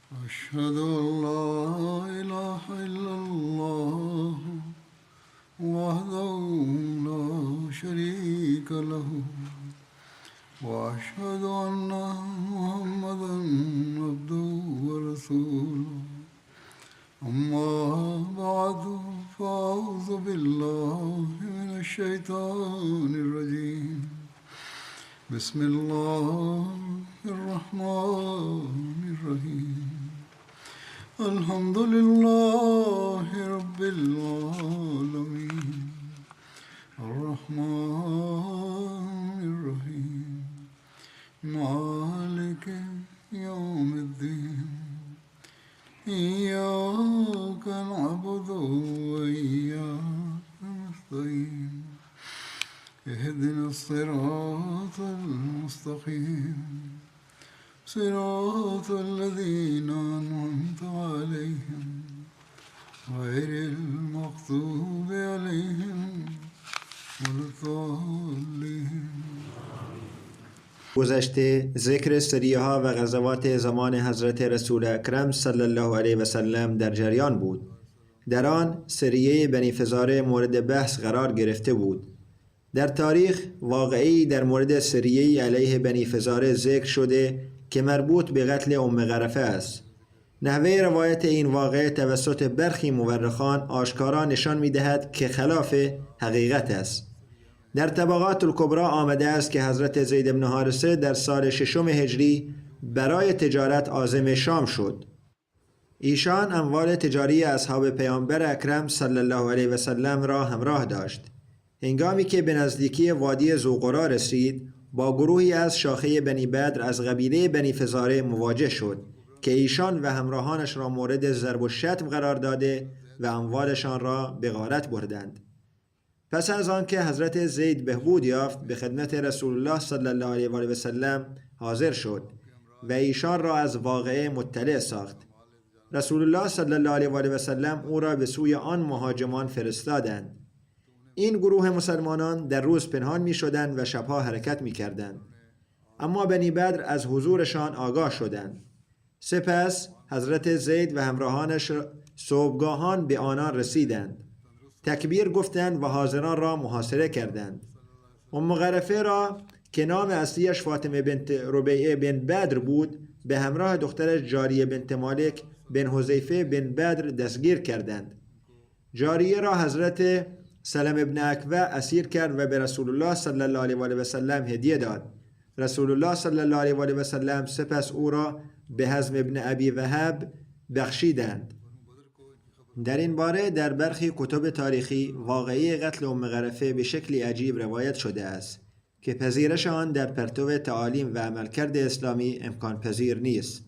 أشهد أن لا إله إلا الله وحده لا شريك له وأشهد أن محمدا عبده ورسوله أما بعد فأعوذ بالله من الشيطان الرجيم بسم الله الرحمن الرحيم الحمد لله رب العالمين الرحمن الرحيم مالك يوم الدين إياك نعبد وإياك نستعين اهدنا الصراط المستقيم صراط الذين أنعمت عليهم غير المغضوب عليهم ولا الضالين. گذشته ذکر سریه ها و غزوات زمان حضرت رسول اکرم صلی الله علیه و سلم در جریان بود. در آن سریه بنی فزاره مورد بحث قرار گرفته بود. در تاریخ واقعی در مورد سریه علیه بنی فزاره ذکر شده که مربوط به قتل ام غرفه است. نحوه روایت این واقعه توسط برخی مورخان آشکارا نشان می‌دهد که خلاف حقیقت است. در طبقات الکبری آمده است که حضرت زید بن حارثه در سال 6 هجری برای تجارت عازم شام شد. ایشان اموال تجاری اصحاب پیامبر اکرم صلی الله علیه و سلم را همراه داشت. هنگامی که به نزدیکی وادی ذوقرا رسید، با گروهی از شاخه بنی بدر از قبیله بنی فزاره مواجه شد که ایشان و همراهانش را مورد ضرب و شتم قرار داده و اموالشان را به غارت بردند. پس از آن که حضرت زید بهبود یافت، به خدمت رسول الله صلی الله علیه و سلم حاضر شد و ایشان را از واقعه مطلع ساخت. رسول الله صلی الله علیه و سلم او را به سوی آن مهاجمان فرستادند. این گروه مسلمانان در روز پنهان می شدند و شبها حرکت می کردند. اما بنی بدر از حضورشان آگاه شدند. سپس حضرت زید و همراهانش صبحگاهان به آنان رسیدند. تکبیر گفتند و حاضران را محاصره کردند. ام غرفه را که نام اصلیش فاطمه بنت ربیعه بن بدر بود، به همراه دخترش جاریه بنت مالک بن حذیفه بن بدر دستگیر کردند. جاریه را حضرت سلم ابن اکوع اسیر کرد و به رسول الله صلی الله علیه و سلم هدیه داد. رسول الله صلی الله علیه و سلم سپس او را به حزم ابن ابی وهب بخشیدند. در این باره در برخی کتب تاریخی واقعی قتل ام غرفه به شکلی عجیب روایت شده است که پذیرش آن در پرتو تعالیم و عملکرد اسلامی امکان پذیر نیست.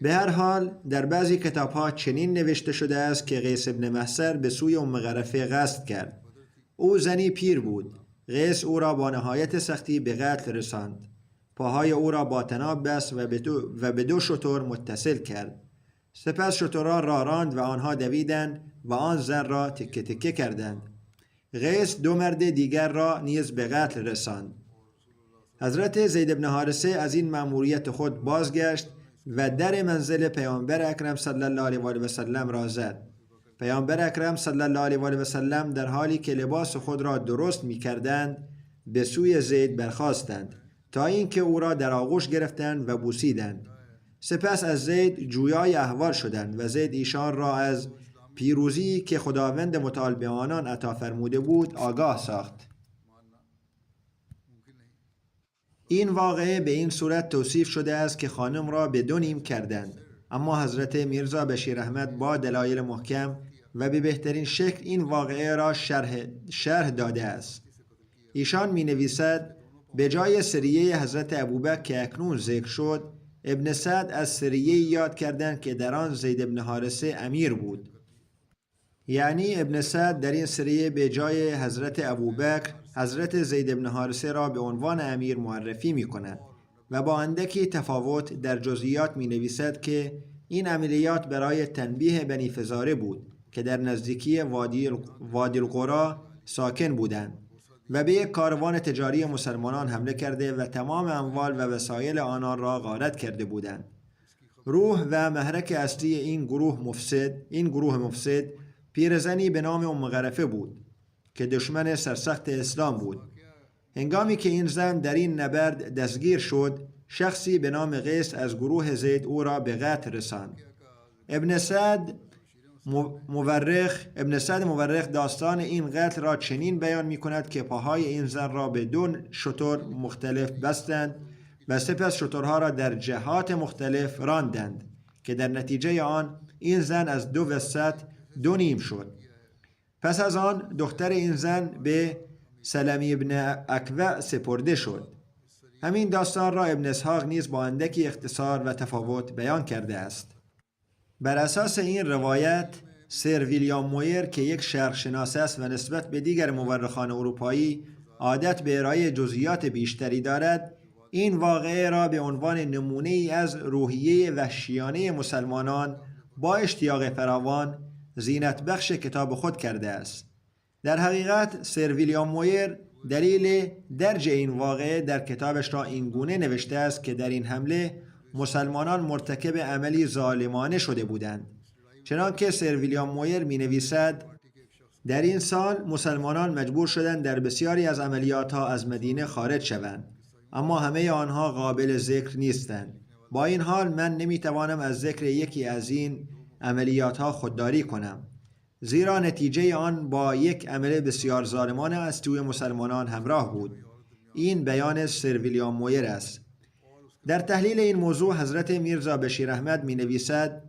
به هر حال در بعضی کتاب‌ها چنین نوشته شده است که قیس ابن محصر به سوی ام غرفه قصد کرد. او زنی پیر بود. قیس او را با نهایت سختی به قتل رساند. پاهای او را با طناب بست و به دو شتر متصل کرد. سپس شتران را راند و آنها دویدند و آن زن را تکه تکه کردند. قیس 2 مرد دیگر را نیز به قتل رساند. حضرت زید بن حارثه از این مأموریت خود بازگشت و در منزل پیامبر اکرم صلی الله علیه و سلم را زد. پیامبر اکرم صلی الله علیه و سلم در حالی که لباس خود را درست می‌کردند به سوی زید برخاستند تا اینکه او را در آغوش گرفتند و بوسیدند. سپس از زید جویای احوال شدند و زید ایشان را از پیروزی که خداوند متعال به آنان عطا فرموده بود آگاه ساخت. این واقعه به این صورت توصیف شده است که خانم را به 2 نیم کردند، اما حضرت میرزا بشیر احمد با دلایل محکم و به بهترین شکل این واقعه را شرح داده است. ایشان می نویسد به جای سریه حضرت ابوبکر که اکنون ذکر شد، ابن سعد از سریه یاد کردند که در آن زید بن حارثه امیر بود. یعنی ابن سعد در این سریه به جای حضرت ابوبکر حضرت زید بن حارثه را به عنوان امیر معرفی می کند و با اندکی تفاوت در جزئیات می نویسد که این عملیات برای تنبیه بنی فزاره بود که در نزدیکی وادی القرا ساکن بودند و به یک کاروان تجاری مسلمانان حمله کرده و تمام اموال و وسایل آنان را غارت کرده بودند. روح و محرک اصلی این گروه مفسد پیرزنی به نام ام غرفه بود که دشمن سرسخت اسلام بود. هنگامی که این زن در این نبرد دستگیر شد، شخصی به نام قیس از گروه زید او را به قتل رساند. ابن سعد مورخ داستان این قتل را چنین بیان می کند که پاهای این زن را به 2 شتر مختلف بستند و سپس شترها را در جهات مختلف راندند که در نتیجه آن این زن از 2 وسط 2 نیم شد. پس از آن دختر این زن به سلمی ابن اکوع سپرده شد. همین داستان را ابن اسحاق نیز با اندکی اختصار و تفاوت بیان کرده است. بر اساس این روایت سر ویلیام مویر که یک شرقشناس است و نسبت به دیگر مورخان اروپایی عادت به ارائه جزئیات بیشتری دارد، این واقعه را به عنوان نمونه ای از روحیه وحشیانه مسلمانان با اشتیاق فراوان زینت بخش کتاب خود کرده است. در حقیقت سر ویلیام مویر دلیل درج این واقعه در کتابش را اینگونه نوشته است که در این حمله مسلمانان مرتکب عملی ظالمانه شده بودند. چنانکه سر ویلیام مویر می نویسد در این سال مسلمانان مجبور شدند در بسیاری از عملیاتها از مدینه خارج شوند، اما همه آنها قابل ذکر نیستند. با این حال من نمی توانم از ذکر یکی از این عملیاتها خودداری کنم، زیرا نتیجه آن با یک عمل بسیار ظالمانه از سوی مسلمانان همراه بود. این بیان سر ویلیام مویر است. در تحلیل این موضوع حضرت میرزا بشیر احمد می نویسد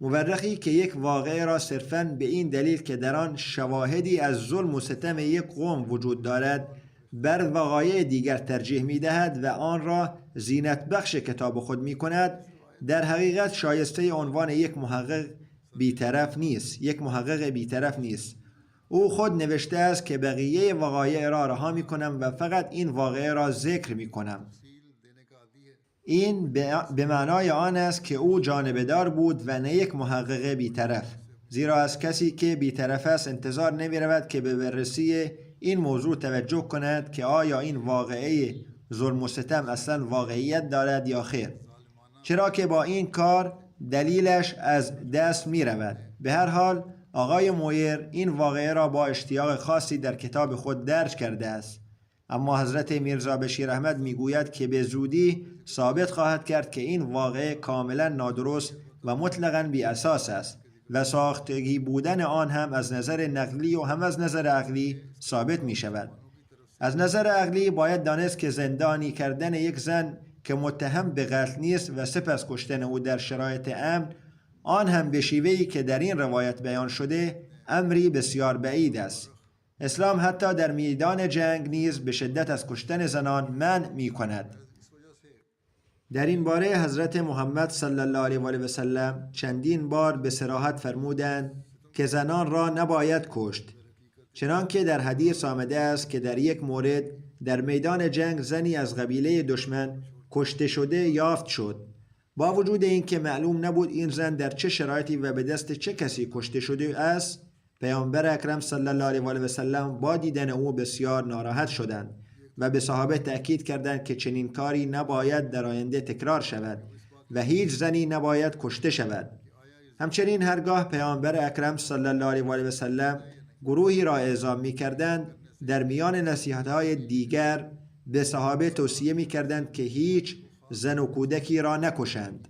مورخی که یک واقعه را صرفاً به این دلیل که در آن شواهدی از ظلم و ستم یک قوم وجود دارد بر وقایع دیگر ترجیح می دهد و آن را زینت بخش کتاب خود می کند، در حقیقت شایسته عنوان یک محقق بیطرف نیست. او خود نوشته است که بقیه وقایع را رها می کنم و فقط این واقعه را ذکر می کنم. این به معنای آن است که او جانبدار بود و نه یک محقق بیطرف، زیرا از کسی که بیطرف است انتظار نمی رود که به بررسی این موضوع توجه کند که آیا این واقعه ظلم و ستم اصلا واقعیت دارد یا خیر، چرا که با این کار دلیلش از دست می رود. به هر حال آقای مویر این واقعه را با اشتیاق خاصی در کتاب خود درج کرده است، اما حضرت میرزا بشیر احمد می گوید که به زودی ثابت خواهد کرد که این واقعه کاملا نادرست و مطلقاً بی اساس است و ساختگی بودن آن هم از نظر نقلی و هم از نظر عقلی ثابت می شود. از نظر عقلی باید دانست که زندانی کردن یک زن که متهم به قتل نیست و سپس کشتن او در شرایط امن، آن هم به شیوهی که در این روایت بیان شده، امری بسیار بعید است. اسلام حتی در میدان جنگ نیز به شدت از کشتن زنان منع می کند. در این باره حضرت محمد صلی الله علیه و آله و سلم چندین بار به صراحت فرمودند که زنان را نباید کشت، چنانکه در حدیث آمده است که در یک مورد در میدان جنگ زنی از قبیله دشمن کشته شده یافت شد. با وجود اینکه معلوم نبود این زن در چه شرایطی و به دست چه کسی کشته شده است، پیامبر اکرم صلی الله علیه و آله و سلم با دیدن او بسیار ناراحت شدند و به صحابه تأکید کردند که چنین کاری نباید در آینده تکرار شود و هیچ زنی نباید کشته شود. همچنین هرگاه پیامبر اکرم صلی الله علیه و آله و سلم گروهی را اعزام می‌کردند، در میان نصیحت‌های دیگر به صحابه توصیه می‌کردند که هیچ زن و کودکی را نکشند.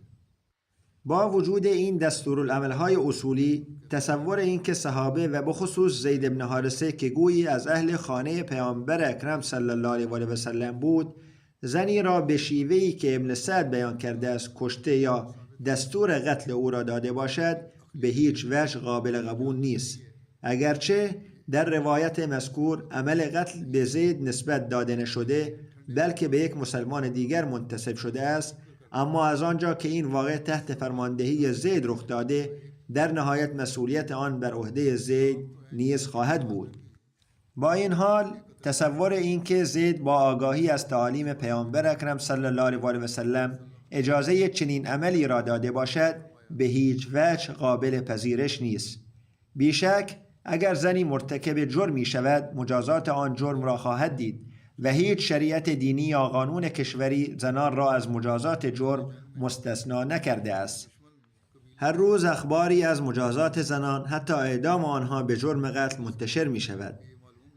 با وجود این دستورالعمل‌های اصولی، تصور این که صحابه و بخصوص زید بن حارثه که گویی از اهل خانه پیامبر اکرم صلی الله علیه و آله و سلم بود، زنی را به شیوهی که ابن سعد بیان کرده است کشته یا دستور قتل او را داده باشد، به هیچ وجه قابل قبول نیست. اگرچه در روایت مذکور عمل قتل به زید نسبت داده نشده، بلکه به یک مسلمان دیگر منتسب شده است، اما از آنجا که این واقعه تحت فرماندهی زید رخ داده، در نهایت مسئولیت آن بر عهده زید نیز خواهد بود. با این حال تصور این که زید با آگاهی از تعالیم پیامبر اکرم صلی الله علیه و آله و سلم اجازه چنین عملی را داده باشد، به هیچ وجه قابل پذیرش نیست. بیشک اگر زنی مرتکب جرمی شود، مجازات آن جرم را خواهد دید و هیچ شریعت دینی یا قانون کشوری زنان را از مجازات جرم مستثنا نکرده است. هر روز اخباری از مجازات زنان حتی اعدام آنها به جرم قتل منتشر می شود.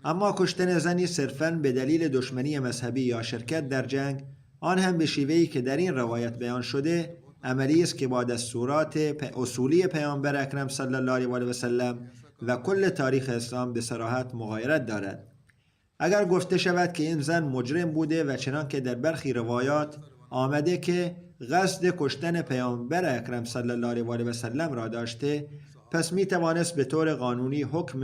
اما کشتن زنی صرفاً به دلیل دشمنی مذهبی یا شرکت در جنگ، آن هم به شیوهی که در این روایت بیان شده، عملی است که با دستورات اصولی پیامبر اکرم صلی الله علیه و سلم و کل تاریخ اسلام به صراحت مغایرت دارد. اگر گفته شود که این زن مجرم بوده و چنان که در برخی روایات آمده که قصد کشتن پیامبر اکرم صلی الله علیه و سلم را داشته، پس می توانست به طور قانونی حکم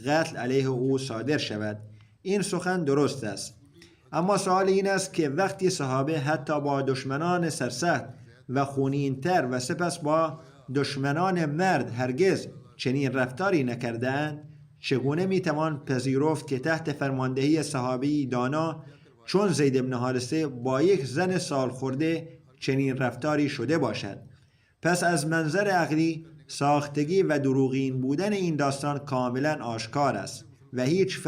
قتل علیه او صادر شود. این سخن درست است. اما سوال این است که وقتی صحابه حتی با دشمنان سرسخت و خونین‌تر و سپس با دشمنان مرد هرگز چنین رفتاری نکردند، چگونه میتوان پذیرفت که تحت فرماندهی صحابی دانا چون زید بن حارثه با یک زن سال خورده چنین رفتاری شده باشد؟ پس از منظر عقلی ساختگی و دروغین بودن این داستان کاملا آشکار است و هیچ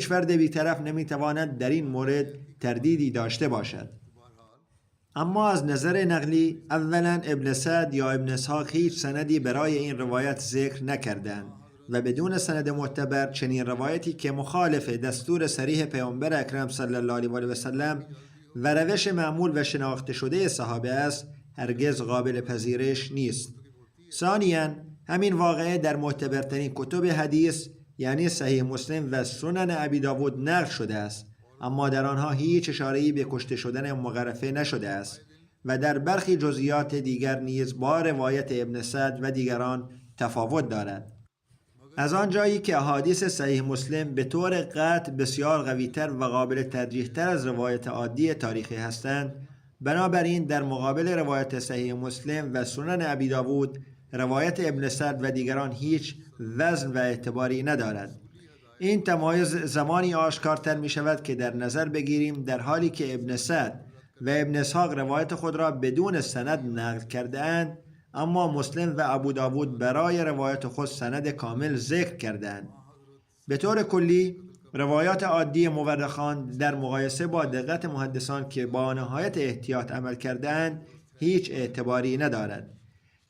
فرد بی‌طرف نمیتواند در این مورد تردیدی داشته باشد. اما از نظر نقلی، اولا ابن سعد یا ابن اسحاق هیچ سندی برای این روایت ذکر نکردند و بدون سند معتبر چنین روایتی که مخالف دستور صریح پیامبر اکرم صلی الله علیه و سلم و روش معمول و شناخته شده صحابه است هرگز قابل پذیرش نیست. ثانیاً همین واقعه در معتبرترین کتب حدیث یعنی صحیح مسلم و سنن ابی داود نقل شده است، اما در آنها هیچ اشاره‌ای به کشته شدن مغرفه نشده است و در برخی جزئیات دیگر نیز با روایت ابن سعد و دیگران تفاوت دارد. از آنجایی که احادیث صحیح مسلم به طور قطع بسیار قوی‌تر و قابل ترجیح‌تر از روایت عادی تاریخی هستند، بنابراین در مقابل روایت صحیح مسلم و سنن ابی داود، روایت ابن سعد و دیگران هیچ وزن و اعتباری ندارد. این تمایز زمانی آشکارتر می شود که در نظر بگیریم در حالی که ابن سعد و ابن اسحاق روایت خود را بدون سند نقل کرده اند، اما مسلم و ابو داود برای روایت خود سند کامل ذکر کردند. به طور کلی روایات عادی مورخان در مقایسه با دقت محدثان که با نهایت احتیاط عمل کردند هیچ اعتباری ندارد.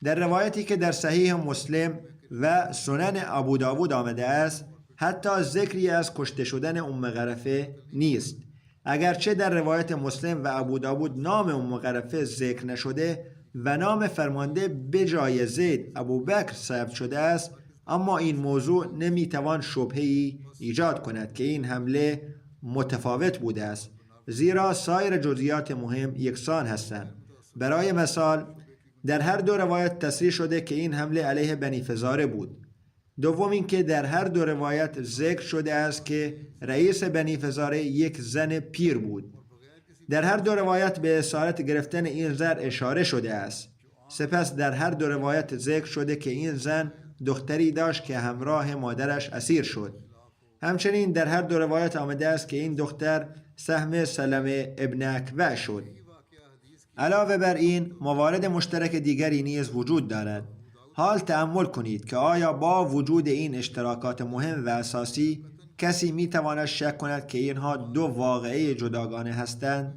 در روایتی که در صحیح مسلم و سنن ابو داود آمده است حتی ذکری از کشته شدن غرفه نیست. اگرچه در روایت مسلم و ابو داود نام غرفه ذکر نشده و نام فرمانده به جای زید ابوبکر ثبت شده است، اما این موضوع نمیتوان شبهه‌ای ایجاد کند که این حمله متفاوت بوده است، زیرا سایر جزئیات مهم یکسان هستند. برای مثال در هر دو روایت تصریح شده که این حمله علیه بنی فزاره بود. دوم اینکه در هر دو روایت ذکر شده است که رئیس بنی فزاره یک زن پیر بود. در هر دو روایت به اسارت گرفتن این زن اشاره شده است. سپس در هر دو روایت ذکر شده که این زن دختری داشت که همراه مادرش اسیر شد. همچنین در هر دو روایت آمده است که این دختر سهم سلمه ابن اکوع شد. علاوه بر این موارد مشترک دیگری نیز وجود دارد. حال تأمل کنید که آیا با وجود این اشتراکات مهم و اساسی کسی میتواند شک کند که اینها دو واقعه جداگانه هستند؟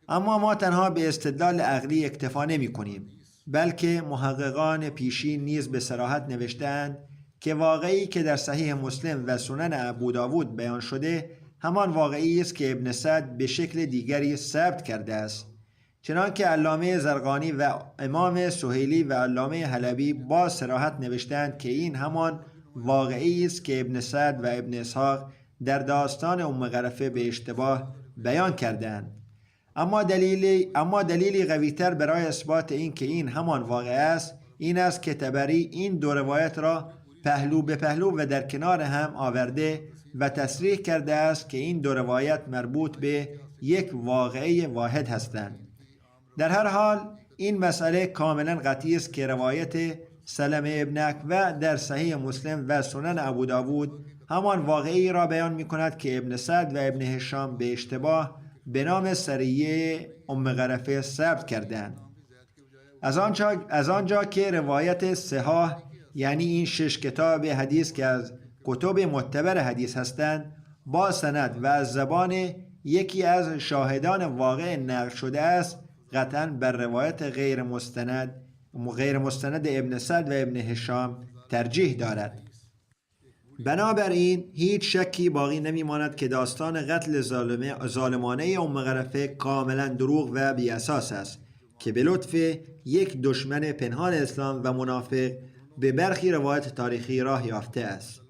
اما ما تنها به استدلال عقلی اکتفا نمی کنیم، بلکه محققان پیشین نیز به صراحت نوشتند که واقعی که در صحیح مسلم و سنن ابو داود بیان شده همان واقعی است که ابن سعد به شکل دیگری ثبت کرده است. چنانکه علامه زرقانی و امام سهیلی و علامه حلبی با صراحت نوشتند که این همان واقعی است که ابن سعد و ابن اسحاق در داستان غرفه به اشتباه بیان کردند. اما دلیلی قوی‌تر برای اثبات این که این همان واقعه است این است که طبری این دو روایت را پهلو به پهلو و در کنار هم آورده و تصریح کرده است که این دو روایت مربوط به یک واقعه واحد هستند. در هر حال این مسئله کاملا قطعی است که روایت سلمه ابن اکوع در صحیح مسلم و سنن ابو داود همان واقعی را بیان می کند که ابن سعد و ابن هشام به اشتباه به نام سریه غرفه ثبت کردند. از آنجا که روایت صحاح یعنی این 6 کتاب حدیث که از کتب معتبر حدیث هستند با سند و از زبان یکی از شاهدان واقع نقل شده است، قطعاً بر روایت غیر مستند غیر مستند ابن سعد و ابن هشام ترجیح دارد. بنابراین هیچ شکی باقی نمیماند که داستان قتل ظالمانه ام قرفه کاملا دروغ و بی اساس است که به لطف یک دشمن پنهان اسلام و منافق به برخی روایت تاریخی راه یافته است.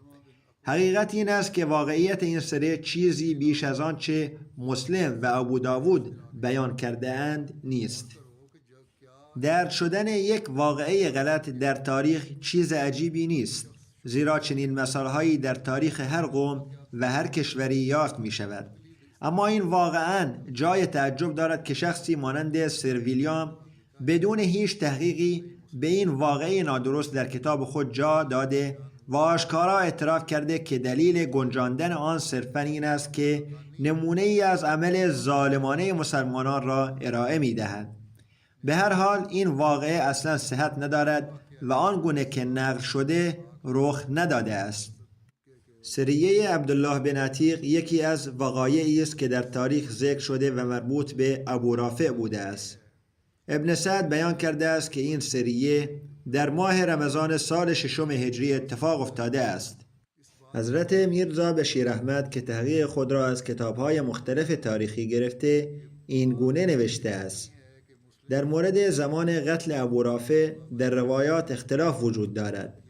حقیقت این است که واقعیت این سری چیزی بیش از آنچه مسلم و ابو داود بیان کرده اند نیست. درد شدن یک واقعه غلط در تاریخ چیز عجیبی نیست، زیرا چنین مثالهایی در تاریخ هر قوم و هر کشوری یافت می شود. اما این واقعاً جای تعجب دارد که شخصی مانند سر ویلیام بدون هیچ تحقیقی به این واقعه نادرست در کتاب خود جا داده و آشکارا اعتراف کرده که دلیل گنجاندن آن صرفاً این است که نمونه ای از عمل ظالمانه مسلمانان را ارائه می دهد. به هر حال این واقعه اصلا صحت ندارد و آن گونه که نقل شده رخ نداده است. سریه عبدالله بن عتیق یکی از وقایعی است که در تاریخ ذکر شده و مربوط به ابو رافع بوده است. ابن سعد بیان کرده است که این سریه در ماه رمضان سال 6 هجری اتفاق افتاده است. حضرت میرزا بشیر احمد که تحقیق خود را از کتاب‌های مختلف تاریخی گرفته این گونه نوشته است: در مورد زمان قتل ابو رافع در روایات اختلاف وجود دارد.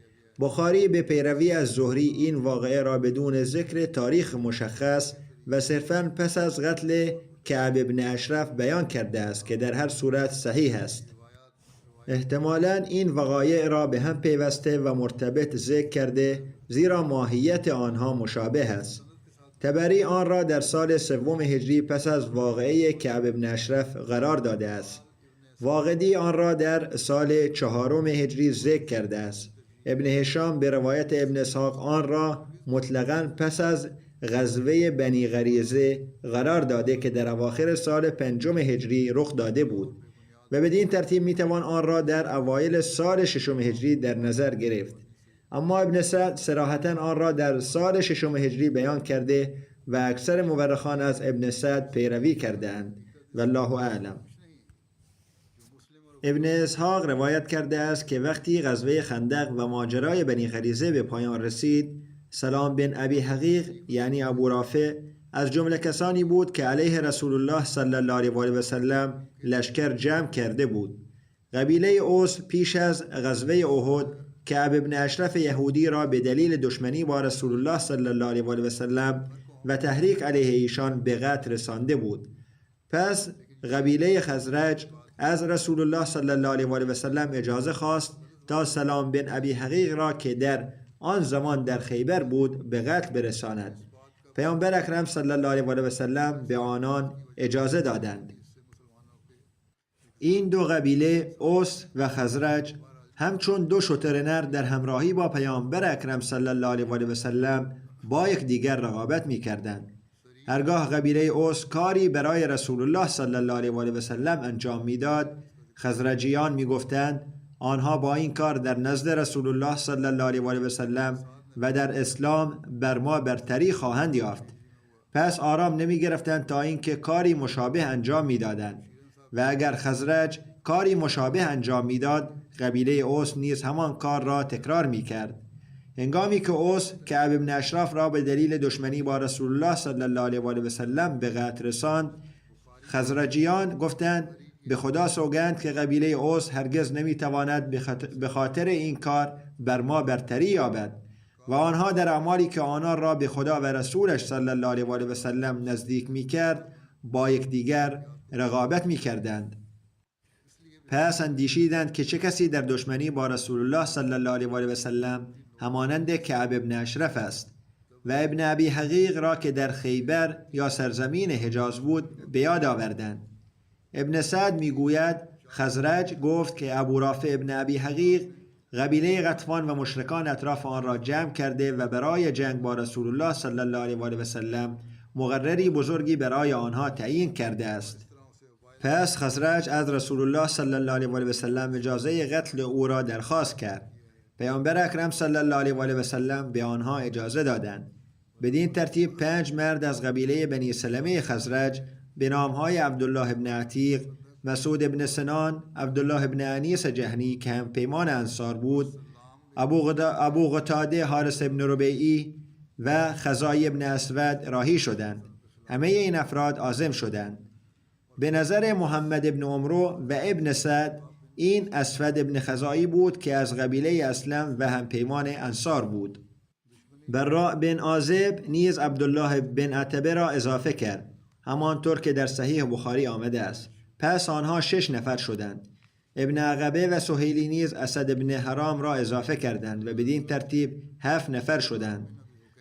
بخاری به پیروی از زهری این واقعه را بدون ذکر تاریخ مشخص و صرفاً پس از قتل کعب ابن اشرف بیان کرده است که در هر صورت صحیح است. احتمالاً این وقایع را به هم پیوسته و مرتبط ذکر کرده، زیرا ماهیت آنها مشابه است. طبری آن را در سال 3 هجری پس از واقعه کعب ابن اشرف قرار داده است. واقدی آن را در سال 4 هجری ذکر کرده است. ابن هشام به روایت ابن اسحاق آن را مطلقاً پس از غزوه بنی غریزه قرار داده که در اواخر سال 5 هجری رخ داده بود و بدین ترتیب میتوان آن را در اوایل سال 6 هجری در نظر گرفت. اما ابن سعد صراحتاً آن را در سال 6 هجری بیان کرده و اکثر مورخان از ابن سعد پیروی کردند. والله اعلم. ابن اسحاق روایت کرده است که وقتی غزوه خندق و ماجرای بنی غریزه به پایان رسید، سلام بن ابی حقیق یعنی ابو رافع از جمله کسانی بود که علیه رسول الله صلی الله علیه و سلم لشکر جمع کرده بود. قبیله اوس پیش از غزوه احد کعب ابن اشرف یهودی را به دلیل دشمنی با رسول الله صلی الله علیه و سلم و تحریک علیه ایشان به قتل رسانده بود. پس قبیله خزرج از رسول الله صلی الله علیه و سلم اجازه خواست تا سلام بن ابی حقیق را که در آن زمان در خیبر بود به قتل برساند. پیامبر اکرم صلی الله علیه و سلم به آنان اجازه دادند. این دو قبیله اوس و خزرج همچون دو شتر نر در همراهی با پیامبر اکرم صلی الله علیه و سلم با یکدیگر رقابت می‌کردند. هرگاه قبیله اوس کاری برای رسول الله صلی الله علیه و سلم انجام میداد، خزرجیان میگفتند آنها با این کار در نزد رسول الله صلی الله علیه و سلم و در اسلام بر ما برتری خواهند یافت. پس آرام نمی گرفتند تا اینکه کاری مشابه انجام میدادند و اگر خزرج کاری مشابه انجام میداد، قبیله اوس نیز همان کار را تکرار میکرد. هنگامی که اوس کعب ابن اشرف را به دلیل دشمنی با رسول الله صلی الله علیه و سلم به قتل رساند، خزرجیان گفتند به خدا سوگند که قبیله اوس هرگز نمیتواند به خاطر این کار بر ما برتری یابد و آنها در اعمالی که آنها را به خدا و رسولش صلی الله علیه و سلم نزدیک میکرد با یکدیگر رقابت میکردند. پس اندیشیدند که چه کسی در دشمنی با رسول الله صلی الله علیه و سلم همانند کعب ابن اشرف است و ابن ابی حقیق را که در خیبر یا سرزمین حجاز بود به یاد آوردند. ابن سعد میگوید خزرج گفت که ابو رافع ابن ابی حقیق قبیله غطفان و مشرکان اطراف آن را جمع کرده و برای جنگ با رسول الله صلی الله علیه و سلم مقرری بزرگی برای آنها تعیین کرده است. پس خزرج از رسول الله صلی الله علیه و سلم اجازه قتل او را درخواست کرد. پیامبر اکرم صلی الله علیه و سلم به آنها اجازه دادند. بدین ترتیب 5 مرد از قبیله بنی سلمه خزرج به نامهای عبدالله ابن عتیق، مسعود ابن سنان، عبدالله ابن انیس جهنی که هم پیمان انصار بود، ابو قتاده حارث ابن ربیعی و خزاعی ابن اسود راهی شدند. همه این افراد عازم شدند. به نظر محمد ابن عمرو و ابن سعد این اسود ابن خزاعی بود که از قبیله اسلم و هم پیمان انصار بود. براء بن عازب نیز عبدالله بن عتبه را اضافه کرد، همانطور که در صحیح بخاری آمده است. پس آنها 6 نفر شدند. ابن عقبه و سهیلی نیز اسد ابن حرام را اضافه کردند و بدین ترتیب 7 نفر شدند.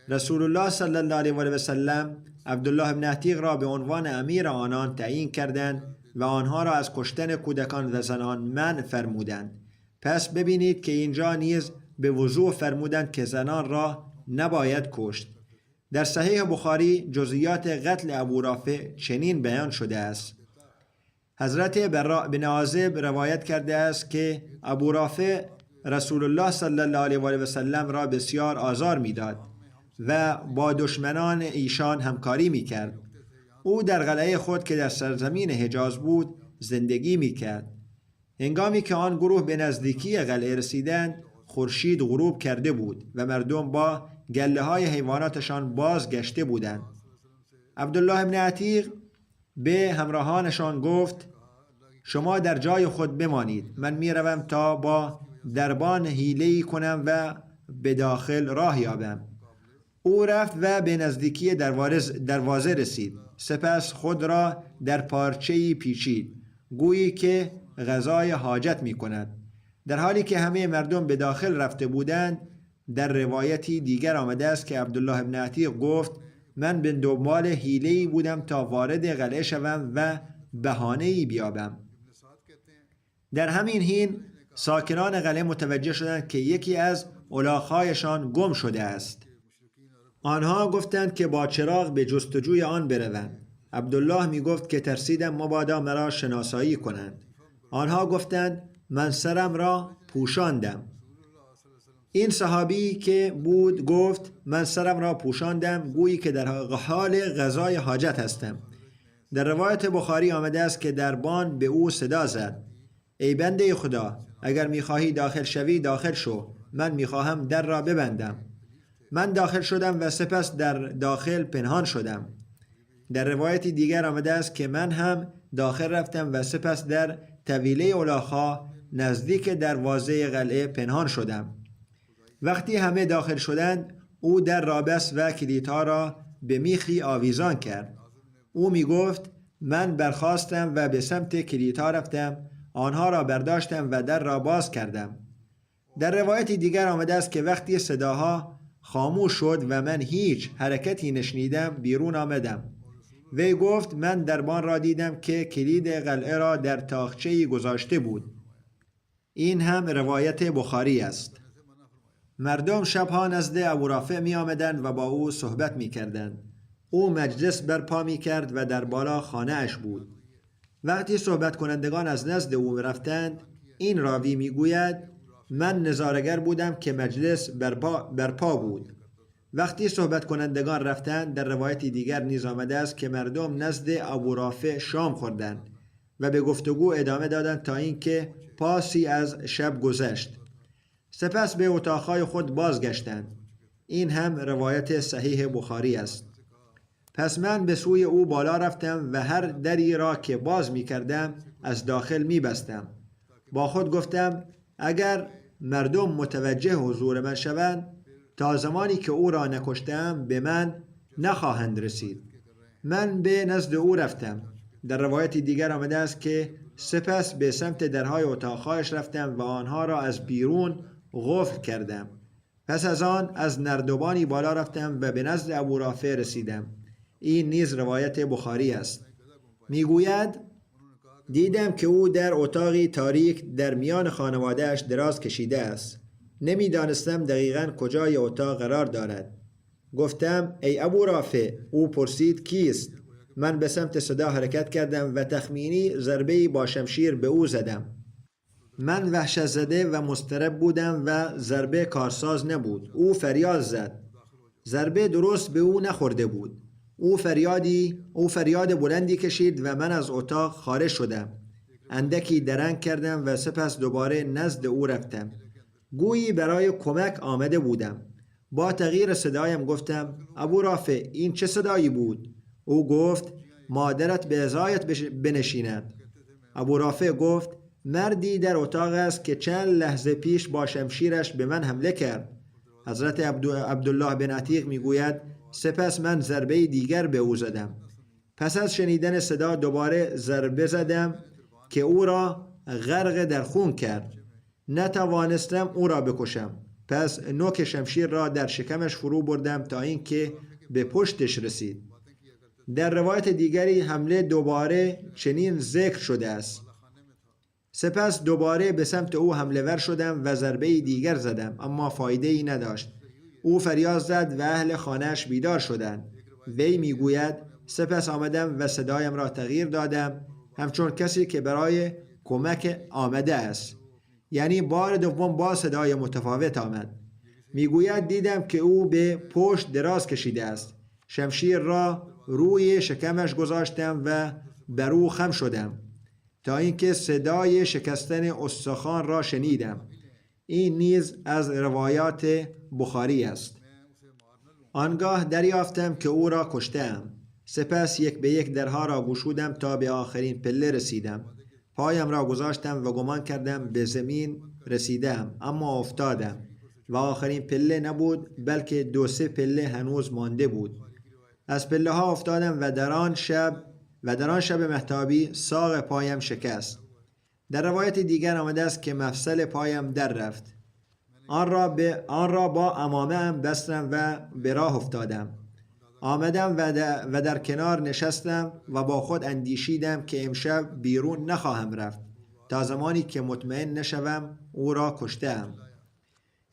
رسول الله صلی الله علیه و سلم عبدالله بن عتیق را به عنوان امیر آنان تعیین کردند و آنها را از کشتن کودکان و زنان منع فرمودند. پس ببینید که اینجا نیز به وضوح فرمودند که زنان را نباید کشت. در صحیح بخاری جزئیات قتل ابو رافع چنین بیان شده است. حضرت براء بن عازب روایت کرده است که ابو رافع رسول الله صلی الله علیه و سلم را بسیار آزار میداد و با دشمنان ایشان همکاری میکرد. او در قلعه خود که در سرزمین حجاز بود زندگی میکرد. هنگامی که آن گروه به نزدیکی قلعه رسیدند خورشید غروب کرده بود و مردم با گله های حیواناتشان بازگشته بودند. عبدالله ابن عتیق به همراهانشان گفت شما در جای خود بمانید، من میروم تا با دربان حیله‌ای کنم و به داخل راه یابم. او رفت و به نزدیکی دروازه رسید. سپس خود را در پارچه‌ای پیچید، گویی که غذای حاجت می کند. در حالی که همه مردم به داخل رفته بودند، در روایتی دیگر آمده است که عبدالله ابن عتیق گفت من به دنبال حیله‌ای بودم تا وارد قلعه شوم و بهانه‌ای بیابم. در همین حین ساکنان قلعه متوجه شدند که یکی از الاغ‌هایشان گم شده است. آنها گفتند که با چراغ به جستجوی آن بروند. عبدالله می گفت که ترسیدم مبادا مرا شناسایی کنند. آنها گفتند من سرم را پوشاندم. این صحابی که بود گفت من سرم را پوشاندم گویی که در حال قضای حاجت هستم. در روایت بخاری آمده است که دربان به او صدا زد ای بنده خدا، اگر میخواهی داخل شوی داخل شو، من میخواهم در را ببندم. من داخل شدم و سپس در داخل پنهان شدم. در روایتی دیگر آمده است که من هم داخل رفتم و سپس در طویله الاغ‌ها نزدیک دروازه قلعه پنهان شدم. وقتی همه داخل شدند او در را بست و کلیدها را به میخی آویزان کرد. او می گفت من برخاستم و به سمت کلیدها رفتم، آنها را برداشتم و در را باز کردم. در روایتی دیگر آمده است که وقتی صداها خاموش شد و من هیچ حرکتی نشنیدم بیرون آمدم. وی گفت من دربان را دیدم که کلید قلعه را در تاقچه‌ای گذاشته بود. این هم روایت بخاری است. مردم شبها نزد ابو رافع می آمدند و با او صحبت می کردند. او مجلس برپا می کرد و در بالا خانه اش بود. وقتی صحبت کنندگان از نزد او رفتند، این راوی می گوید من نظارگر بودم که مجلس برپا بود. وقتی صحبت کنندگان رفتند، در روایتی دیگر نیز آمده است که مردم نزد ابو رافع شام خوردند و به گفتگو ادامه دادند تا اینکه پاسی از شب گذشت. سپس به اتاقهای خود بازگشتند. این هم روایت صحیح بخاری است. پس من به سوی او بالا رفتم و هر دری را که باز می کردم از داخل می بستم. با خود گفتم اگر مردم متوجه حضور من شوند، تا زمانی که او را نکشتم به من نخواهند رسید. من به نزد او رفتم. در روایتی دیگر آمده است که سپس به سمت درهای اتاقهایش رفتم و آنها را از بیرون قفل کردم. پس از آن از نردبانی بالا رفتم و به نزد ابو رافع رسیدم. این نیز روایت بخاری است. میگوید دیدم که او در اتاقی تاریک در میان خانواده‌اش دراز کشیده است. نمیدانستم دقیقاً کجای اتاق قرار دارد. گفتم ای ابو رافع. او پرسید کیست؟ من به سمت صدا حرکت کردم و تخمینی ضربه‌ای با شمشیر به او زدم. من وحشت زده و مضطرب بودم و ضربه کارساز نبود. او فریاد زد. ضربه درست به او نخورده بود. او فریاد بلندی کشید و من از اتاق خارج شدم. اندکی درنگ کردم و سپس دوباره نزد او رفتم. گویی برای کمک آمده بودم. با تغییر صدایم گفتم: ابو رافع، این چه صدایی بود؟ او گفت: مادرت به ازایت بنشیند. ابو رافع گفت: مردی در اتاق است که چند لحظه پیش با شمشیرش به من حمله کرد. حضرت عبدالله بن عتیق میگوید: سپس من ضربه دیگر به او زدم. پس از شنیدن صدا دوباره ضربه زدم که او را غرق در خون کرد. نتوانستم او را بکشم. پس نوک شمشیر را در شکمش فرو بردم تا اینکه به پشتش رسید. در روایت دیگری حمله دوباره چنین ذکر شده است: سپس دوباره به سمت او حمله ور شدم و ضربه دیگر زدم، اما فایده ای نداشت. او فریاد زد و اهل خانهش بیدار شدند. وی میگوید: سپس آمدم و صدایم را تغییر دادم، همچون کسی که برای کمک آمده است. یعنی بار دوم با صدای متفاوت آمد. میگوید: دیدم که او به پشت دراز کشیده است. شمشیر را روی شکمش گذاشتم و بر او خم شدم تا اینکه صدای شکستن استخوان را شنیدم. این نیز از روایات بخاری است. آنگاه دریافتم که او را کشته‌ام. سپس یک به یک درها را گشودم تا به آخرین پله رسیدم. پایم را گذاشتم و گمان کردم به زمین رسیدم، اما افتادم و آخرین پله نبود بلکه 2-3 پله هنوز مانده بود. از پله ها افتادم و در آن شب مهتابی ساق پایم شکست. در روایت دیگر آمده است که مفصل پایم در رفت. آن را با عمامه ام بستم و به راه افتادم. آمدم و در کنار نشستم و با خود اندیشیدم که امشب بیرون نخواهم رفت تا زمانی که مطمئن نشوم او را کشته‌ام.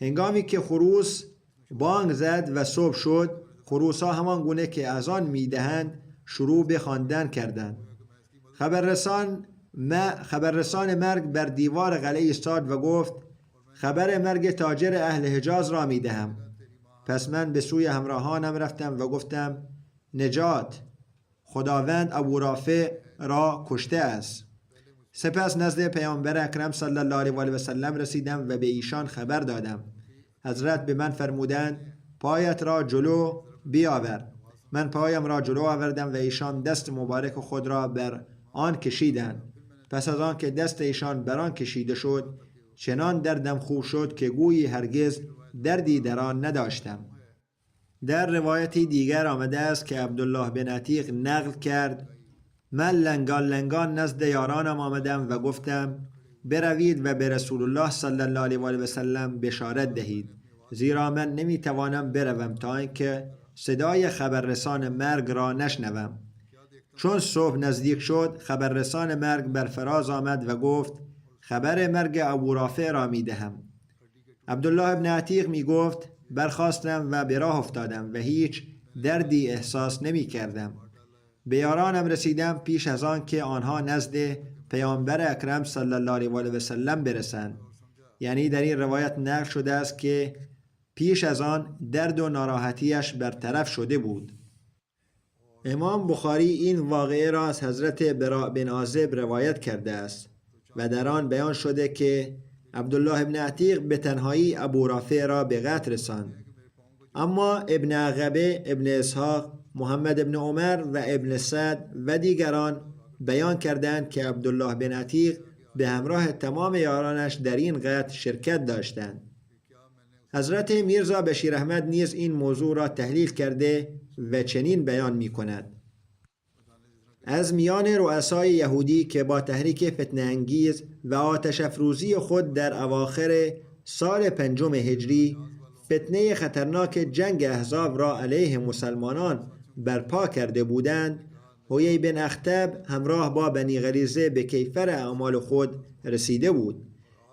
هنگامی که خروس بانگ زد و صبح شد، خروس‌ها همان گونه که اذان می‌دهند شروع به خواندن کردند. خبررسان مرگ بر دیوار قلعه ایستاد و گفت: خبر مرگ تاجر اهل حجاز را می‌دهم. پس من به سوی همراهانم رفتم و گفتم: نجات، خداوند ابو رافع را کشته است. سپس نزد پیامبر اکرم صلی الله علیه و سلم رسیدم و به ایشان خبر دادم. حضرت به من فرمودند: پایت را جلو بیاور. من پایم را جلو آوردم و ایشان دست مبارک خود را بر آن کشیدند. پس از آن که دست ایشان بر آن کشیده شد، چنان دردم خوب شد که گویی هرگز دردی در آن نداشتم. در روایتی دیگر آمده است که عبدالله بن عتیق نقل کرد: من لنگان نزد یارانم آمدم و گفتم: بروید و به رسول الله صلی الله علیه و سلم بشارت دهید، زیرا من نمیتوانم بروم تا اینکه صدای خبررسان مرگ را نشنوم. چون صبح نزدیک شد، خبررسان مرگ بر فراز آمد و گفت: خبر مرگ ابو رافع را میدهم. عبدالله بن عتیق می گفت: برخاستم و به راه افتادم و هیچ دردی احساس نمی کردم. به یارانم رسیدم پیش از آن که آنها نزد پیامبر اکرم صلی الله علیه و سلم برسند. یعنی در این روایت نقل شده است که پیش از آن درد و ناراحتیش برطرف شده بود. امام بخاری این واقعه را از حضرت براء بن عازب روایت کرده است و در آن بیان شده که عبدالله بن عتیق به تنهایی ابو رافع را به قتل رساند. اما ابن عقبه، ابن اسحاق، محمد ابن عمر و ابن سعد و دیگران بیان کردند که عبدالله بن عتیق به همراه تمام یارانش در این قتل شرکت داشتند. حضرت میرزا بشیر احمد نیز این موضوع را تحلیل کرده و چنین بیان می کند: از میان رؤسای یهودی که با تحریک فتنه انگیز و آتش افروزی خود در اواخر سال 5 هجری فتنه خطرناک جنگ احزاب را علیه مسلمانان برپا کرده بودند، حیی بن اخطب همراه با بنی غریظه به کیفر اعمال خود رسیده بود.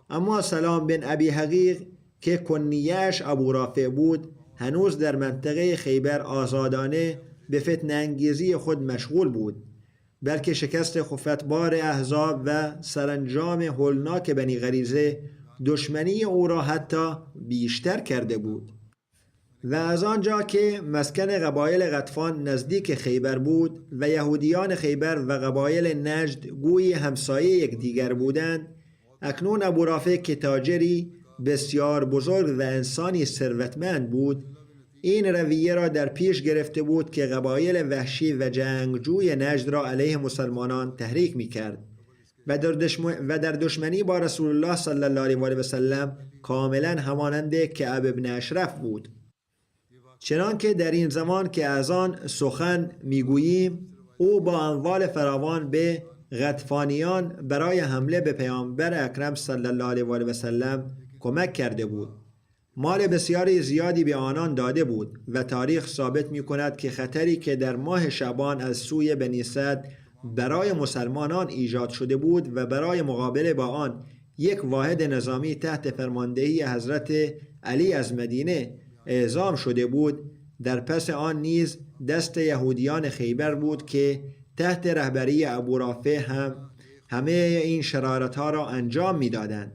اما سلام بن ابی حقیق که کنیه‌اش ابو رافع بود، هنوز در منطقه خیبر آزادانه به فتنه انگیزی خود مشغول بود، بلکه شکست خفتبار احزاب و سرانجام هولناک بنی غریظه دشمنی او را حتی بیشتر کرده بود. و از آنجا که مسکن قبایل غطفان نزدیک خیبر بود و یهودیان خیبر و قبایل نجد گویی همسایه یکدیگر بودند، اکنون ابو رافع که تاجری بسیار بزرگ و انسانی ثروتمند بود، این رویه را در پیش گرفته بود که قبایل وحشی و جنگجوی نجد را علیه مسلمانان تحریک می‌کرد و در دشمنی با رسول الله صلی الله علیه و سلم کاملا همانند کعب ابن اشرف بود. چنانکه در این زمان که از آن سخن میگوییم، او با اموال فراوان به غطفانیان برای حمله به پیامبر اکرم صلی الله علیه و سلم کمک کرده بود. مال بسیاری زیادی به آنان داده بود و تاریخ ثابت می کند که خطری که در ماه شعبان از سوی بنی سعد برای مسلمانان ایجاد شده بود و برای مقابله با آن یک واحد نظامی تحت فرماندهی حضرت علی از مدینه اعزام شده بود، در پس آن نیز دست یهودیان خیبر بود که تحت رهبری ابو رافع همه این شرارتها را انجام می دادند.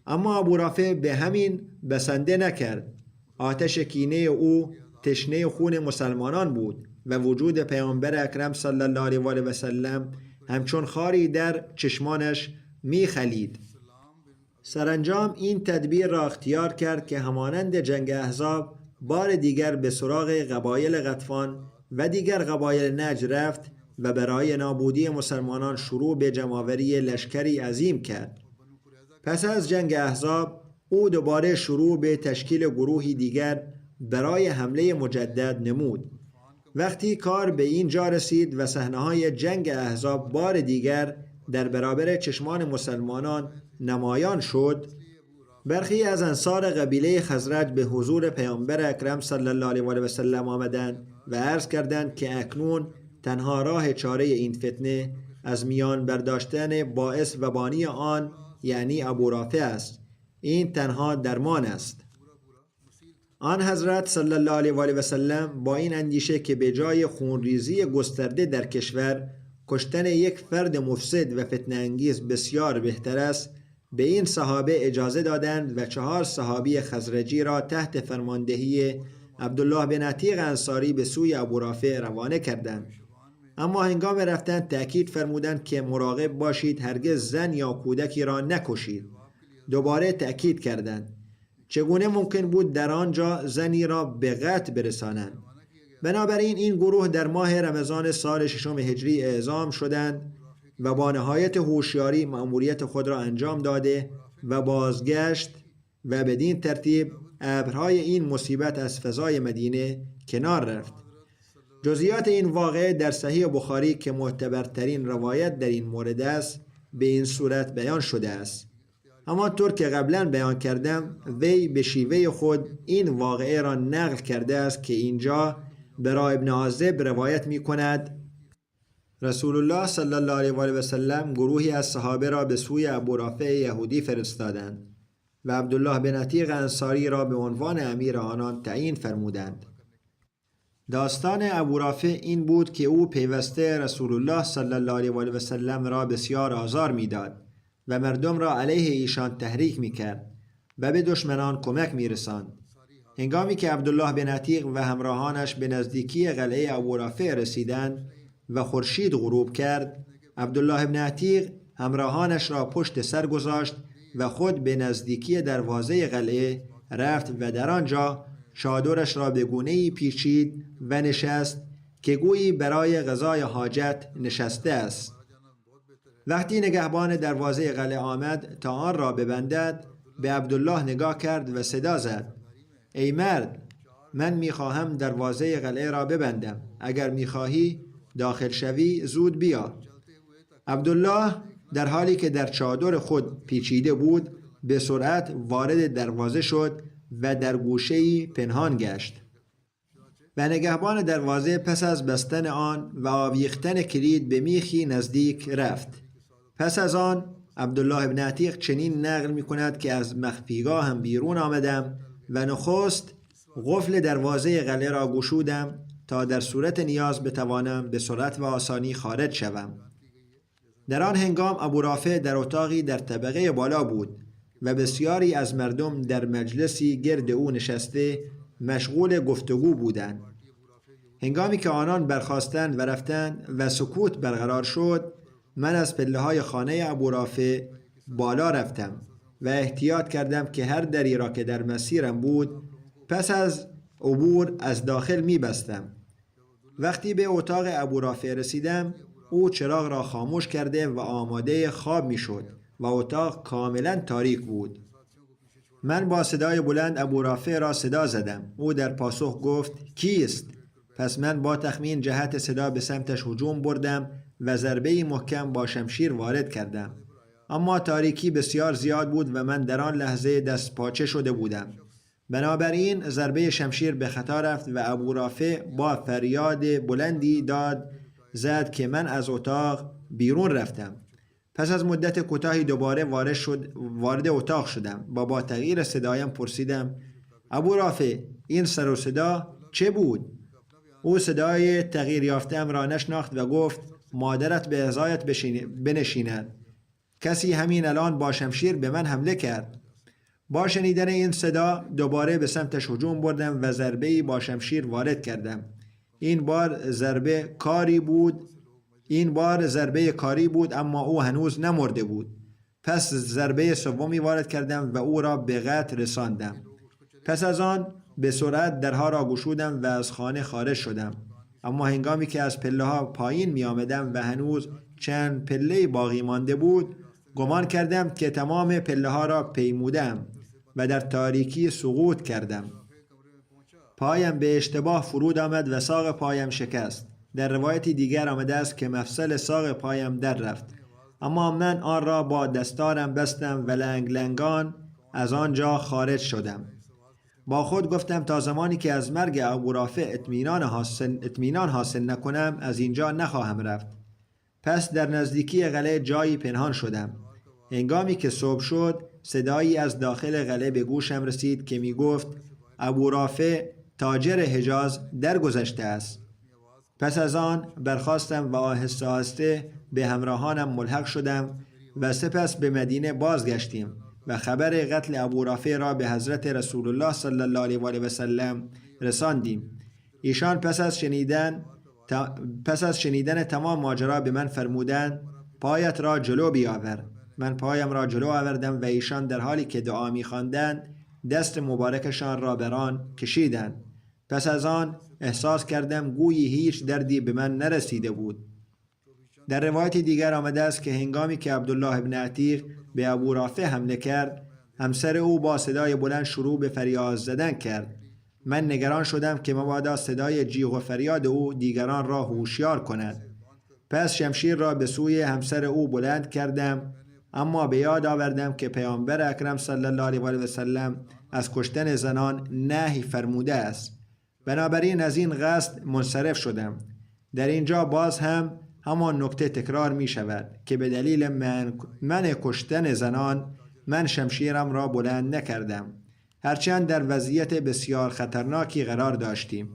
اما ابو رافع به همین بسنده نکرد. آتش کینه او تشنه خون مسلمانان بود و وجود پیامبر اکرم صلی الله علیه و سلم همچون خاری در چشمانش می خلید. سرانجام این تدبیر را اختیار کرد که همانند جنگ احزاب بار دیگر به سراغ قبایل غطفان و دیگر قبایل نجد رفت و برای نابودی مسلمانان شروع به جمع‌آوری لشکری عظیم کرد. پس از جنگ احزاب او دوباره شروع به تشکیل گروهی دیگر برای حمله مجدد نمود. وقتی کار به این جا رسید و صحنه‌های جنگ احزاب بار دیگر در برابر چشمان مسلمانان نمایان شد، برخی از انصار قبیله خزرج به حضور پیامبر اکرم صلی الله علیه و سلم آمدند و عرض کردند که اکنون تنها راه چاره این فتنه از میان برداشتن باعث و بانی آن یعنی ابو رافع است. این تنها درمان است. آن حضرت صلی الله علیه و سلم با این اندیشه که به جای خونریزی گسترده در کشور کشتن یک فرد مفسد و فتنه انگیز بسیار بهتر است، به این صحابه اجازه دادند و 4 صحابی خزرجی را تحت فرماندهی عبدالله بن عتیق انصاری به سوی ابو رافع روانه کردند. اما هنگام رفتن تأکید فرمودند که مراقب باشید هرگز زن یا کودکی را نکشید. دوباره تأکید کردند چگونه ممکن بود در آنجا زنی را به قتل برسانند. بنابراین این گروه در ماه رمضان سال 6 هجری اعزام شدند و با نهایت هوشیاری مأموریت خود را انجام داده و بازگشت و بدین ترتیب ابرهای این مصیبت از فضای مدینه کنار رفت. جزئیات این واقعه در صحیح بخاری که معتبرترین روایت در این مورد است به این صورت بیان شده است. همانطور که قبلا بیان کردم، وی به شیوه خود این واقعه را نقل کرده است که اینجا برای ابن عازب روایت می کند رسول الله صلی الله علیه و سلم گروهی از صحابه را به سوی ابو رافع یهودی فرستادند و عبدالله بن عتیق انصاری را به عنوان امیر آنان تعیین فرمودند. داستان ابو رافع این بود که او پیوسته رسول الله صلی الله علیه و سلم را بسیار آزار میداد و مردم را علیه ایشان تحریک میکرد و به دشمنان کمک میرساند. هنگامی که عبدالله بن عتیق و همراهانش به نزدیکی قلعه ابو رافع رسیدند و خورشید غروب کرد، عبدالله بن عتیق همراهانش را پشت سر گذاشت و خود به نزدیکی دروازه قلعه رفت و در آنجا چادرش را به گونه‌ای پیچید و نشست که گویی برای قضای حاجت نشسته است. وقتی نگهبان دروازه قلعه آمد تا آن را ببندد، به عبدالله نگاه کرد و صدا زد: ای مرد، من میخواهم دروازه قلعه را ببندم. اگر میخواهی داخل شوی زود بیا. عبدالله در حالی که در چادر خود پیچیده بود به سرعت وارد دروازه شد و در گوشه‌ای پنهان گشت. و نگهبان دروازه پس از بستن آن و آویختن کلید به میخی نزدیک رفت. پس از آن عبدالله بن عتیق چنین نقل می کند که از مخفیگاه هم بیرون آمدم و نخست قفل دروازه قلعه را گشودم تا در صورت نیاز بتوانم به سرعت و آسانی خارج شوم. در آن هنگام ابو رافع در اتاقی در طبقه بالا بود و بسیاری از مردم در مجلسی گرد او نشسته مشغول گفتگو بودند. هنگامی که آنان برخاستند و رفتند و سکوت برقرار شد، من از پله‌های خانه ابو رافع بالا رفتم و احتیاط کردم که هر دری را که در مسیرم بود پس از عبور از داخل می بستم. وقتی به اتاق ابو رافع رسیدم، او چراغ را خاموش کرده و آماده خواب می شد و اتاق کاملا تاریک بود. من با صدای بلند ابو رافع را صدا زدم. او در پاسخ گفت کیست؟ پس من با تخمین جهت صدا به سمتش هجوم بردم و ضربه‌ای محکم با شمشیر وارد کردم. اما تاریکی بسیار زیاد بود و من در آن لحظه دست پاچه شده بودم. بنابراین ضربه شمشیر به خطا رفت و ابو رافع با فریاد بلندی داد زد که من از اتاق بیرون رفتم. پس از مدت کوتاهی دوباره وارد اتاق شدم و با تغییر صدایم پرسیدم ابو رافع، این سر و صدا چه بود؟ او صدای تغییر یافته‌ام را نشناخت و گفت مادرت به ازایت بنشیند. کسی همین الان با شمشیر به من حمله کرد. با شنیدن این صدا دوباره به سمتش هجوم بردم و ضربه‌ای با شمشیر وارد کردم. این بار ضربه کاری بود اما او هنوز نمرده بود. پس ضربه سومی وارد کردم و او را به قتل رساندم. پس از آن به سرعت درها را گشودم و از خانه خارج شدم. اما هنگامی که از پله‌ها پایین می آمدم و هنوز چند پله باقی مانده بود، گمان کردم که تمام پله‌ها را پیمودم و در تاریکی سقوط کردم. پایم به اشتباه فرود آمد و ساق پایم شکست. در روایتی دیگر آمده است که مفصل ساق پایم در رفت. اما من آن را با دستارم بستم و لنگ لنگان از آنجا خارج شدم. با خود گفتم تا زمانی که از مرگ ابو رافع اطمینان حاصل نکنم از اینجا نخواهم رفت. پس در نزدیکی قلعه جایی پنهان شدم. هنگامی که صبح شد صدایی از داخل قلعه به گوشم رسید که می گفت ابو رافع تاجر حجاز درگذشته است. پس از آن برخاستم و آهسته آهسته به همراهانم ملحق شدم و سپس به مدینه بازگشتیم و خبر قتل ابو رافع را به حضرت رسول الله صلی الله علیه و آله و سلم رساندیم. ایشان پس از شنیدن تمام ماجرا به من فرمودند پایت را جلو بیاور. من پایم را جلو آوردم و ایشان در حالی که دعا می‌خواندند دست مبارکشان را بر آن کشیدند. پس از آن احساس کردم گویی هیچ دردی به من نرسیده بود. در روایت دیگر آمده است که هنگامی که عبدالله ابن عتیق به ابو رافع حمله کرد، همسر او با صدای بلند شروع به فریاد زدن کرد. من نگران شدم که مبادا صدای جیغ و فریاد او دیگران را هوشیار کند. پس شمشیر را به سوی همسر او بلند کردم، اما به یاد آوردم که پیامبر اکرم صلی الله علیه و آله و سلم از کشتن زنان نهی فرموده است. بنابراین از این قصد منصرف شدم. در اینجا باز هم همان نکته تکرار می شود که به دلیل من کشتن زنان من شمشیرم را بلند نکردم، هرچند در وضعیت بسیار خطرناکی قرار داشتیم.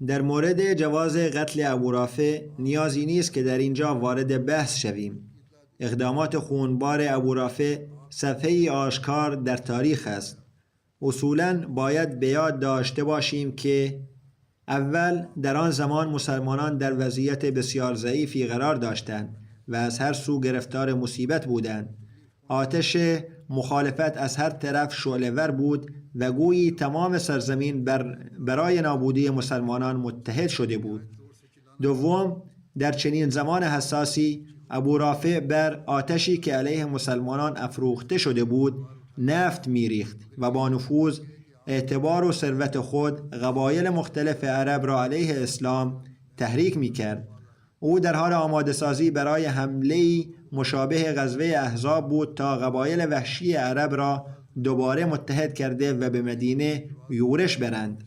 در مورد جواز قتل ابو رافع نیازی نیست که در اینجا وارد بحث شویم. اقدامات خونبار ابو رافع صفحه‌ای آشکار در تاریخ است. اصولاً باید به یاد داشته باشیم که اول در آن زمان مسلمانان در وضعیت بسیار ضعیفی قرار داشتند و از هر سو گرفتار مصیبت بودند. آتش مخالفت از هر طرف شعله‌ور بود و گویی تمام سرزمین برای نابودی مسلمانان متحد شده بود. دوم، در چنین زمان حساسی ابو رافع بر آتشی که علیه مسلمانان افروخته شده بود نفت میریخت و با نفوذ، اعتبار و ثروت خود قبایل مختلف عرب را علیه اسلام تحریک میکرد. او در حال آماده سازی برای حمله‌ای مشابه غزوه احزاب بود تا قبایل وحشی عرب را دوباره متحد کرده و به مدینه یورش برند.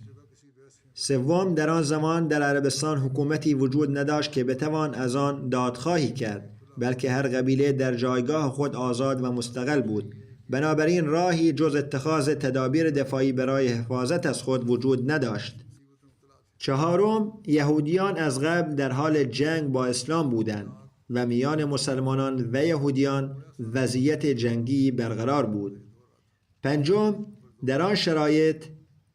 سوم، در آن زمان در عربستان حکومتی وجود نداشت که بتوان از آن دادخواهی کرد، بلکه هر قبیله در جایگاه خود آزاد و مستقل بود. بنابراین راهی جز اتخاذ تدابیر دفاعی برای حفاظت از خود وجود نداشت. چهارم، یهودیان از قبل در حال جنگ با اسلام بودند و میان مسلمانان و یهودیان وضعیت جنگی برقرار بود. پنجم، در آن شرایط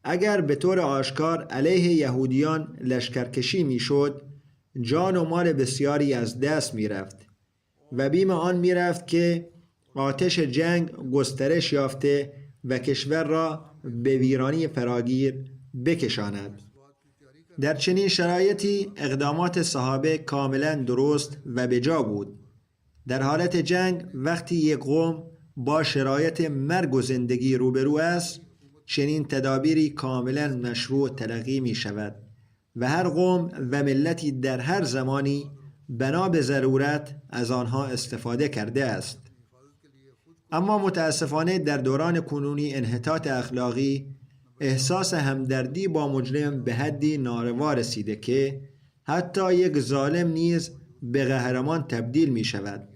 اگر به طور آشکار علیه یهودیان لشکرکشی میشد، جان و مال بسیاری از دست میرفت و بیم آن میرفت که آتش جنگ گسترش یافته و کشور را به ویرانی فراگیر بکشاند. در چنین شرایطی اقدامات صحابه کاملا درست و بجا بود. در حالت جنگ وقتی یک قوم با شرایط مرگ و زندگی روبرو است، چنین تدابیری کاملا مشروع تلقی می شود و هر قوم و ملتی در هر زمانی بنا به ضرورت از آنها استفاده کرده است. اما متاسفانه در دوران کنونی انحطاط اخلاقی احساس همدردی با مجرم به حدی ناروا رسیده که حتی یک ظالم نیز به قهرمان تبدیل می شود.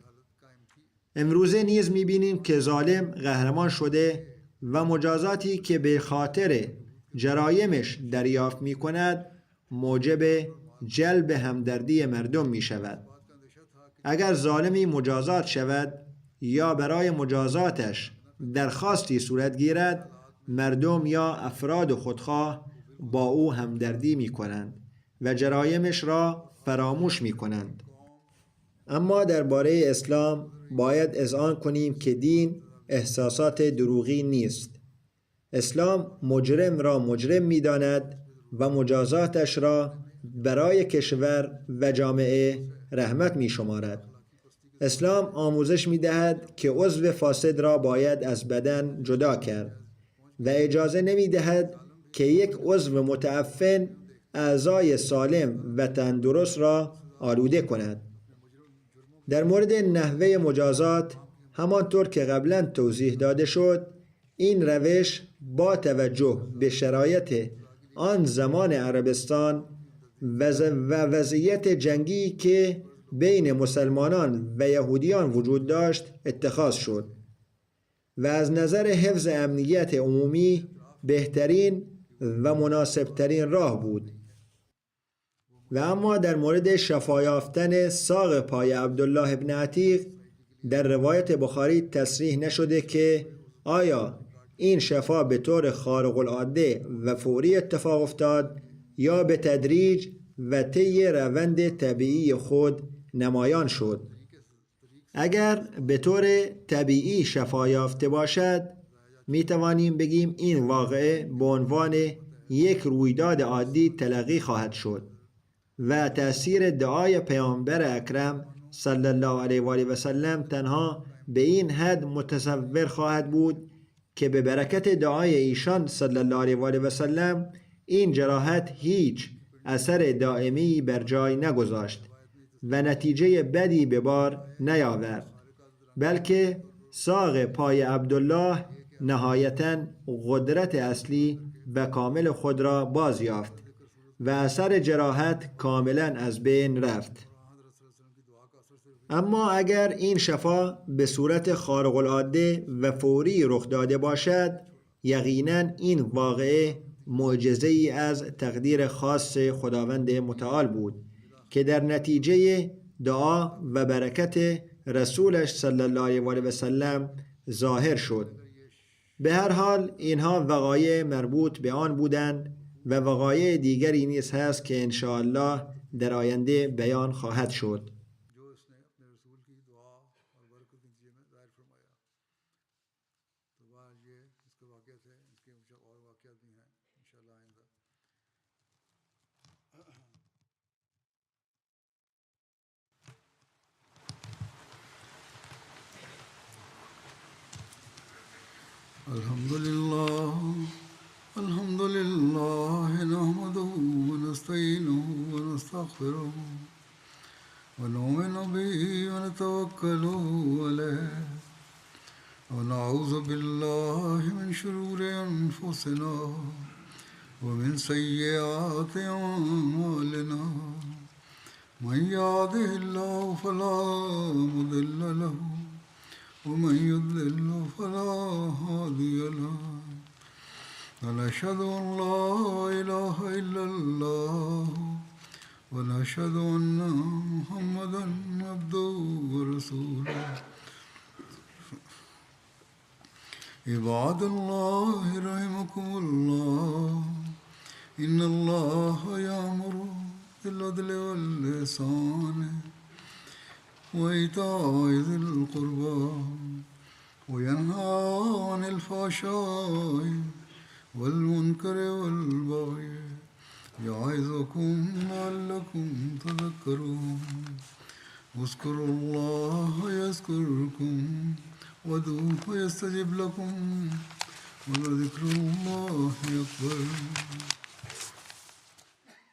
امروزه نیز می بینیم که ظالم قهرمان شده و مجازاتی که به خاطر جرایمش دریافت می کند موجب جلب همدردی مردم می شود. اگر ظالمی مجازات شود یا برای مجازاتش درخواستی صورت گیرد، مردم یا افراد خودخواه با او همدردی می کنند و جرایمش را فراموش می کنند. اما درباره اسلام باید اذعان کنیم که دین احساسات دروغی نیست. اسلام مجرم را مجرم می داند و مجازاتش را برای کشور و جامعه رحمت می شمارد. اسلام آموزش می دهد که عضو فاسد را باید از بدن جدا کرد و اجازه نمی دهد که یک عضو متعفن اعضای سالم و تندرست را آلوده کند. در مورد نحوه مجازات، همانطور که قبلا توضیح داده شد، این روش با توجه به شرایط آن زمان عربستان و وضعیت جنگی که بین مسلمانان و یهودیان وجود داشت اتخاذ شد و از نظر حفظ امنیت عمومی بهترین و مناسبترین راه بود. و اما در مورد شفا یافتن ساق پای عبدالله ابن عتیق در روایت بخاری تصریح نشده که آیا این شفا به طور خارق العاده و فوری اتفاق افتاد یا به تدریج و طی روند طبیعی خود نمایان شد. اگر به طور طبیعی شفا یافته باشد، می توانیم بگیم این واقعه به عنوان یک رویداد عادی تلقی خواهد شد و تأثیر دعای پیامبر اکرم صلی الله علیه و آله و سلم تنها به این حد متصور خواهد بود که به برکت دعای ایشان صلی الله علیه و آله و سلم این جراحت هیچ اثر دائمی بر جای نگذاشت و نتیجه بدی به بار نیاورد، بلکه ساق پای عبدالله نهایتاً قدرت اصلی و کامل خود را باز یافت و اثر جراحت کاملا از بین رفت. اما اگر این شفا به صورت خارق العاده و فوری رخ داده باشد، یقینا این واقعه معجزه‌ای از تقدیر خاص خداوند متعال بود که در نتیجه دعا و برکت رسولش صلی الله علیه و آله و سلم ظاهر شد. به هر حال اینها وقایع مربوط به آن بودند و وقایع دیگری نیز هست که انشاءالله در آینده بیان خواهد شد. الحمد لله نحمده ونستعينه ونستغفره ونؤمن به ونتوكل عليه ونعوذ بالله من شرور أنفسنا ومن سيئات أعمالنا من يهده الله فلا مضل له ومن يضلل فلا هادي له ونشهد أن لا إله إلا الله ونشهد أن محمدا عبده ورسوله عباد الله رحمكم الله إن الله يأمر بالعدل والإحسان وإيتاء ذي القربى وينهى عن الفحشاء والمنكر والبغي يعظكم لعلكم تذكرون اذكروا الله يذكركم وادعوه يستجب لكم ولذكر الله أكبر